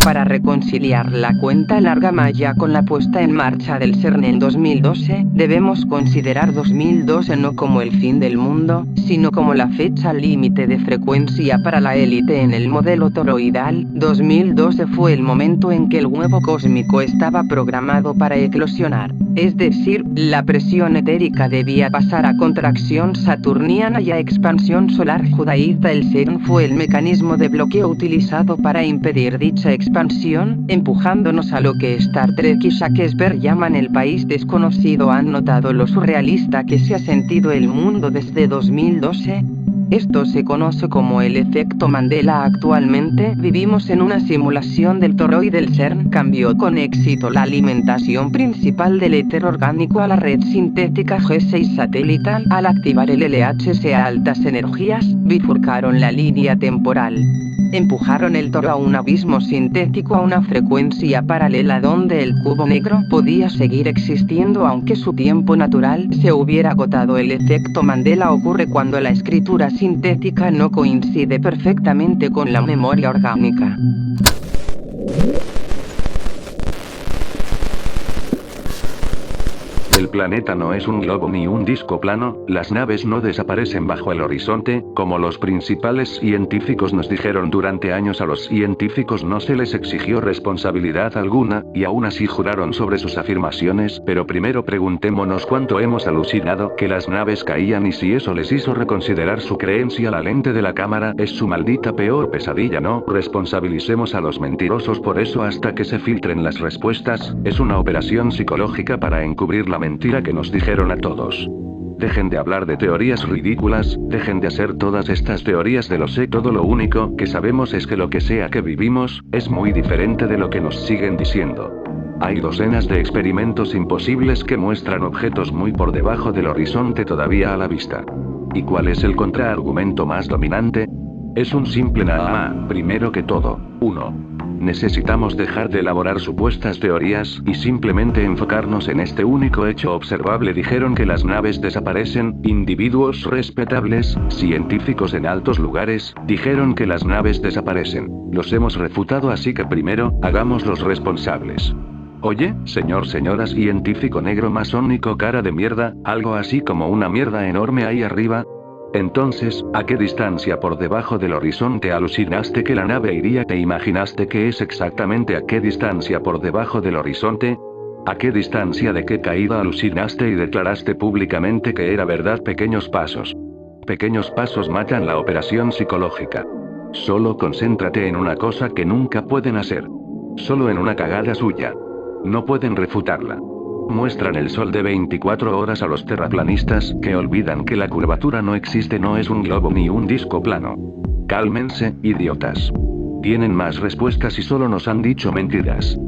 Para reconciliar la cuenta larga maya con la puesta en marcha del CERN en 2012, debemos considerar 2012 no como el fin del mundo, sino como la fecha límite de frecuencia para la élite en el modelo toroidal. 2012 fue el momento en que el huevo cósmico estaba programado para eclosionar. Es decir, la presión etérica debía pasar a contracción saturniana y a expansión solar judaíta. El CERN fue el mecanismo de bloqueo utilizado para impedir dicha expansión, empujándonos a lo que Star Trek y Shakespeare llaman el país desconocido. ¿Han notado lo surrealista que se ha sentido el mundo desde 2012? Esto se conoce como el efecto Mandela. Actualmente vivimos en una simulación del toroide. El CERN cambió con éxito la alimentación principal del éter orgánico a la red sintética G6 satelital. Al activar el LHC a altas energías, bifurcaron la línea temporal. Empujaron el toro a un abismo sintético a una frecuencia paralela donde el cubo negro podía seguir existiendo aunque su tiempo natural se hubiera agotado. El efecto Mandela ocurre cuando la escritura sintética no coincide perfectamente con la memoria orgánica. El planeta no es un globo ni un disco plano, las naves no desaparecen bajo el horizonte, como los principales científicos nos dijeron durante años. A los científicos no se les exigió responsabilidad alguna, y aún así juraron sobre sus afirmaciones. Pero primero preguntémonos cuánto hemos alucinado que las naves caían y si eso les hizo reconsiderar su creencia. La lente de la cámara es su maldita peor pesadilla. No responsabilicemos a los mentirosos por eso hasta que se filtren las respuestas. Es una operación psicológica para encubrir la mentira que nos dijeron a todos. Dejen de hablar de teorías ridículas, dejen de hacer todas estas teorías de lo sé todo. Lo único que sabemos es que lo que sea que vivimos, es muy diferente de lo que nos siguen diciendo. Hay docenas de experimentos imposibles que muestran objetos muy por debajo del horizonte todavía a la vista. ¿Y cuál es el contraargumento más dominante? Es un simple nada. Primero que todo, 1. Necesitamos dejar de elaborar supuestas teorías y simplemente enfocarnos en este único hecho observable. Dijeron que las naves desaparecen, individuos respetables, científicos en altos lugares, dijeron que las naves desaparecen. Los hemos refutado, así que primero, hagámoslos responsables. Oye, señora científico negro masónico cara de mierda, algo así como una mierda enorme ahí arriba. Entonces, ¿a qué distancia por debajo del horizonte alucinaste que la nave iría? ¿Te imaginaste que es exactamente a qué distancia por debajo del horizonte? ¿A qué distancia de qué caída alucinaste y declaraste públicamente que era verdad? Pequeños pasos. Pequeños pasos matan la operación psicológica. Solo concéntrate en una cosa que nunca pueden hacer. Solo en una cagada suya. No pueden refutarla. Muestran el sol de 24 horas a los terraplanistas, que olvidan que la curvatura no existe, no es un globo ni un disco plano. Cálmense, idiotas. Tienen más respuestas y solo nos han dicho mentiras.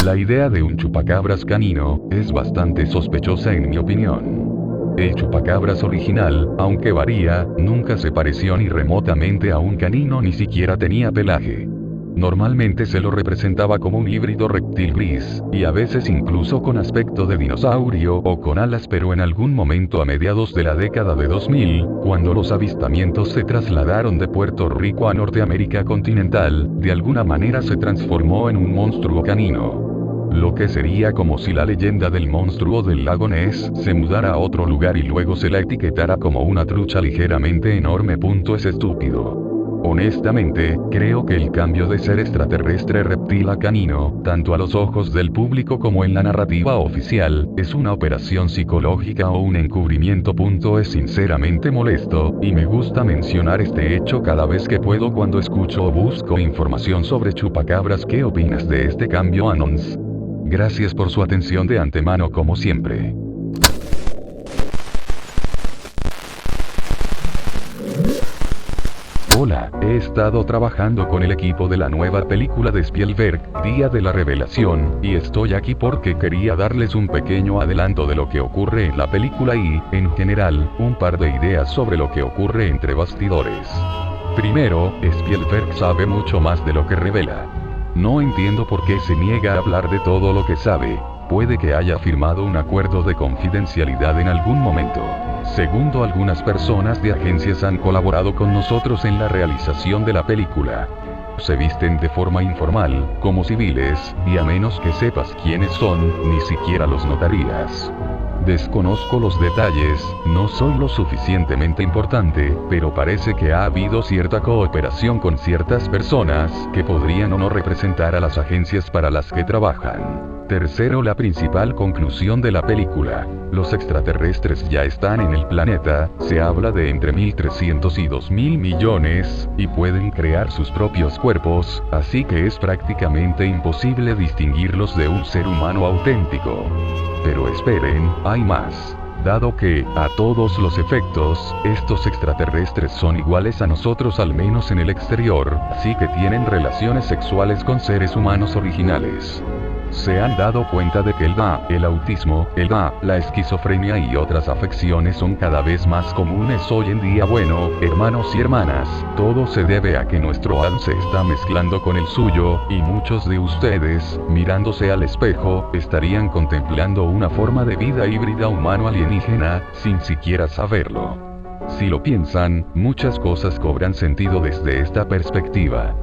La idea de un chupacabras canino es bastante sospechosa en mi opinión. El chupacabras original, aunque varía, nunca se pareció ni remotamente a un canino, ni siquiera tenía pelaje. Normalmente se lo representaba como un híbrido reptil gris, y a veces incluso con aspecto de dinosaurio o con alas, pero en algún momento a mediados de la década de 2000, cuando los avistamientos se trasladaron de Puerto Rico a Norteamérica continental, de alguna manera se transformó en un monstruo canino. Lo que sería como si la leyenda del monstruo del lago Ness se mudara a otro lugar y luego se la etiquetara como una trucha ligeramente enorme. Es estúpido. Honestamente, creo que el cambio de ser extraterrestre reptil a canino, tanto a los ojos del público como en la narrativa oficial, es una operación psicológica o un encubrimiento. Es sinceramente molesto, y me gusta mencionar este hecho cada vez que puedo cuando escucho o busco información sobre chupacabras. ¿Qué opinas de este cambio, Anons? Gracias por su atención de antemano como siempre. Hola, he estado trabajando con el equipo de la nueva película de Spielberg, Día de la Revelación, y estoy aquí porque quería darles un pequeño adelanto de lo que ocurre en la película y, en general, un par de ideas sobre lo que ocurre entre bastidores. Primero, Spielberg sabe mucho más de lo que revela. No entiendo por qué se niega a hablar de todo lo que sabe. puede que haya firmado un acuerdo de confidencialidad en algún momento. Segundo, algunas personas de agencias han colaborado con nosotros en la realización de la película. Se visten de forma informal, como civiles, y a menos que sepas quiénes son, ni siquiera los notarías. Desconozco los detalles, no soy lo suficientemente importante, pero parece que ha habido cierta cooperación con ciertas personas, que podrían o no representar a las agencias para las que trabajan. Tercero, la principal conclusión de la película. Los extraterrestres ya están en el planeta, se habla de entre 1.300 y 2.000 millones, y pueden crear sus propios cuerpos, así que es prácticamente imposible distinguirlos de un ser humano auténtico. Pero esperen, hay más. Dado que, a todos los efectos, estos extraterrestres son iguales a nosotros al menos en el exterior, así que tienen relaciones sexuales con seres humanos originales. Se han dado cuenta de que el autismo, la esquizofrenia y otras afecciones son cada vez más comunes hoy en día. Bueno, hermanos y hermanas, todo se debe a que nuestro ADN se está mezclando con el suyo, y muchos de ustedes, mirándose al espejo, estarían contemplando una forma de vida híbrida humano-alienígena, sin siquiera saberlo. Si lo piensan, muchas cosas cobran sentido desde esta perspectiva.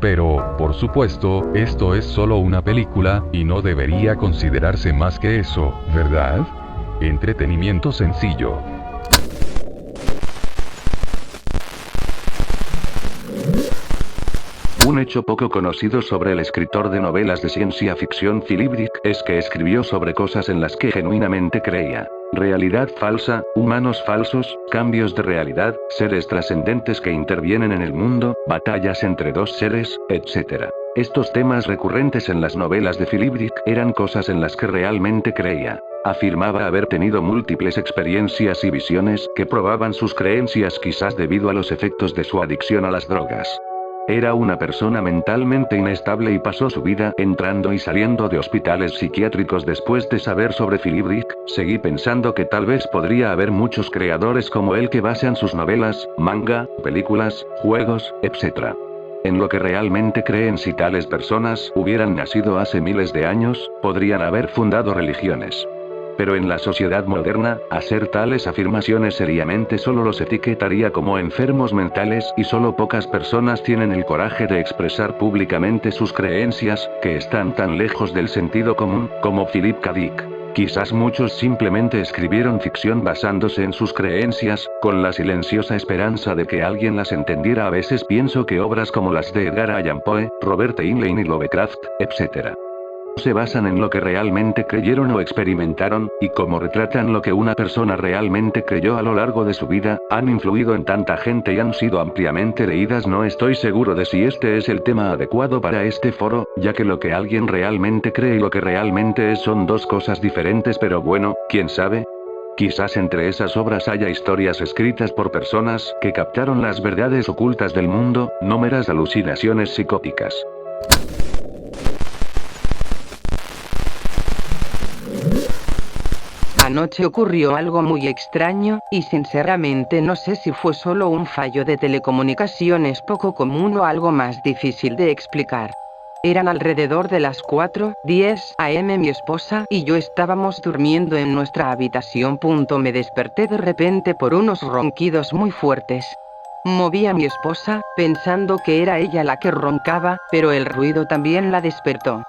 Pero, por supuesto, esto es solo una película, y no debería considerarse más que eso, ¿verdad? Entretenimiento sencillo. Un hecho poco conocido sobre el escritor de novelas de ciencia ficción Philip Dick es que escribió sobre cosas en las que genuinamente creía. Realidad falsa, humanos falsos, cambios de realidad, seres trascendentes que intervienen en el mundo, batallas entre dos seres, etc. Estos temas recurrentes en las novelas de Philip Dick eran cosas en las que realmente creía. Afirmaba haber tenido múltiples experiencias y visiones que probaban sus creencias, quizás debido a los efectos de su adicción a las drogas. Era una persona mentalmente inestable y pasó su vida entrando y saliendo de hospitales psiquiátricos. Después de saber sobre Philip Dick, seguí pensando que tal vez podría haber muchos creadores como él que basan sus novelas, manga, películas, juegos, etc. en lo que realmente creen. Si tales personas hubieran nacido hace miles de años, podrían haber fundado religiones. Pero en la sociedad moderna, hacer tales afirmaciones seriamente solo los etiquetaría como enfermos mentales, y solo pocas personas tienen el coraje de expresar públicamente sus creencias, que están tan lejos del sentido común, como Philip K. Dick. Quizás muchos simplemente escribieron ficción basándose en sus creencias, con la silenciosa esperanza de que alguien las entendiera. A veces pienso que obras como las de Edgar Allan Poe, Robert Heinlein y Lovecraft, etc. se basan en lo que realmente creyeron o experimentaron, y como retratan lo que una persona realmente creyó a lo largo de su vida, han influido en tanta gente y han sido ampliamente leídas. No estoy seguro de si este es el tema adecuado para este foro, ya que lo que alguien realmente cree y lo que realmente es son dos cosas diferentes, pero bueno, ¿quién sabe? Quizás entre esas obras haya historias escritas por personas que captaron las verdades ocultas del mundo, no meras alucinaciones psicóticas. Anoche ocurrió algo muy extraño, y sinceramente no sé si fue solo un fallo de telecomunicaciones poco común o algo más difícil de explicar. Eran alrededor de las 4:10 am. Mi esposa y yo estábamos durmiendo en nuestra habitación. Me desperté de repente por unos ronquidos muy fuertes. Moví a mi esposa, pensando que era ella la que roncaba, pero el ruido también la despertó.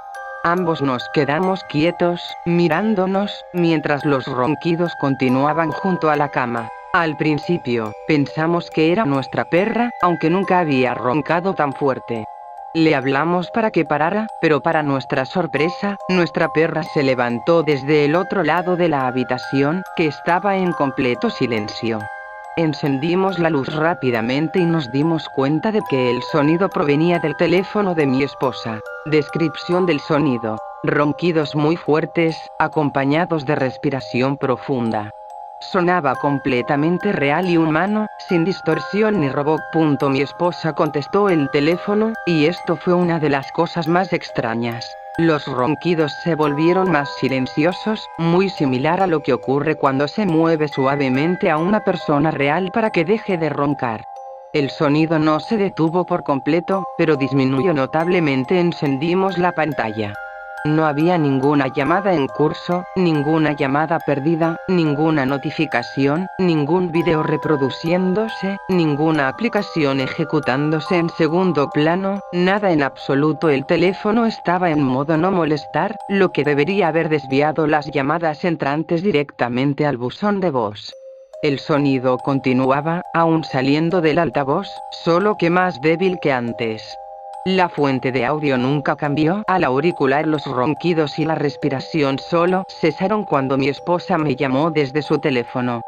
Ambos nos quedamos quietos, mirándonos, mientras los ronquidos continuaban junto a la cama. Al principio, pensamos que era nuestra perra, aunque nunca había roncado tan fuerte. Le hablamos para que parara, pero para nuestra sorpresa, nuestra perra se levantó desde el otro lado de la habitación, que estaba en completo silencio. Encendimos la luz rápidamente y nos dimos cuenta de que el sonido provenía del teléfono de mi esposa. Descripción del sonido: ronquidos muy fuertes, acompañados de respiración profunda. Sonaba completamente real y humano, sin distorsión ni robot. Mi esposa contestó el teléfono, y esto fue una de las cosas más extrañas. Los ronquidos se volvieron más silenciosos, muy similar a lo que ocurre cuando se mueve suavemente a una persona real para que deje de roncar. El sonido no se detuvo por completo, pero disminuyó notablemente. Encendimos la pantalla. No había ninguna llamada en curso, ninguna llamada perdida, ninguna notificación, ningún video reproduciéndose, ninguna aplicación ejecutándose en segundo plano, nada en absoluto. El teléfono estaba en modo no molestar, lo que debería haber desviado las llamadas entrantes directamente al buzón de voz. El sonido continuaba, aún saliendo del altavoz, solo que más débil que antes. La fuente de audio nunca cambió. Al auricular los ronquidos y la respiración solo cesaron cuando mi esposa me llamó desde su teléfono.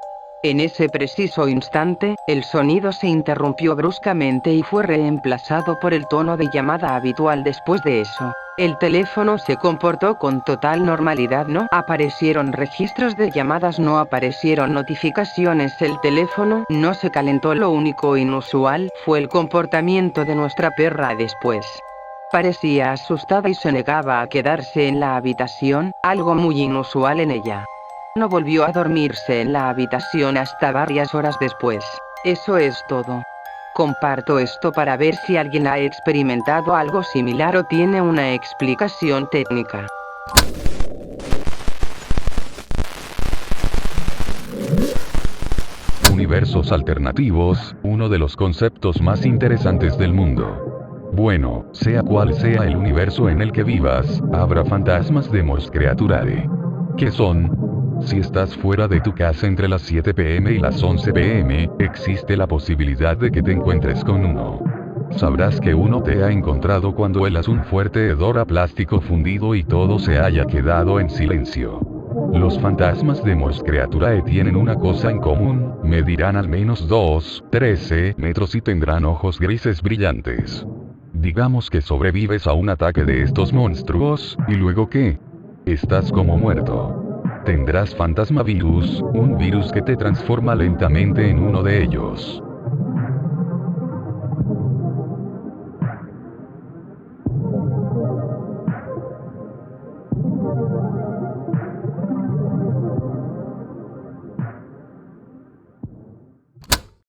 En ese preciso instante, el sonido se interrumpió bruscamente y fue reemplazado por el tono de llamada habitual. Después de eso, el teléfono se comportó con total normalidad. No aparecieron registros de llamadas, no aparecieron notificaciones, el teléfono no se calentó. Lo único inusual fue el comportamiento de nuestra perra después. Parecía asustada y se negaba a quedarse en la habitación, algo muy inusual en ella. No volvió a dormirse en la habitación hasta varias horas después. Eso es todo. Comparto esto para ver si alguien ha experimentado algo similar o tiene una explicación técnica. Universos alternativos, uno de los conceptos más interesantes del mundo. Bueno, sea cual sea el universo en el que vivas, habrá fantasmas de Mos Creaturae. ¿Qué son? Si estás fuera de tu casa entre las 7 p.m. y las 11 p.m., existe la posibilidad de que te encuentres con uno. Sabrás que uno te ha encontrado cuando helas un fuerte hedor a plástico fundido y todo se haya quedado en silencio. Los fantasmas de Mos Creaturae tienen una cosa en común: medirán al menos 2,13 metros y tendrán ojos grises brillantes. Digamos que sobrevives a un ataque de estos monstruos, ¿y luego qué? Estás como muerto. Tendrás fantasmavirus, un virus que te transforma lentamente en uno de ellos.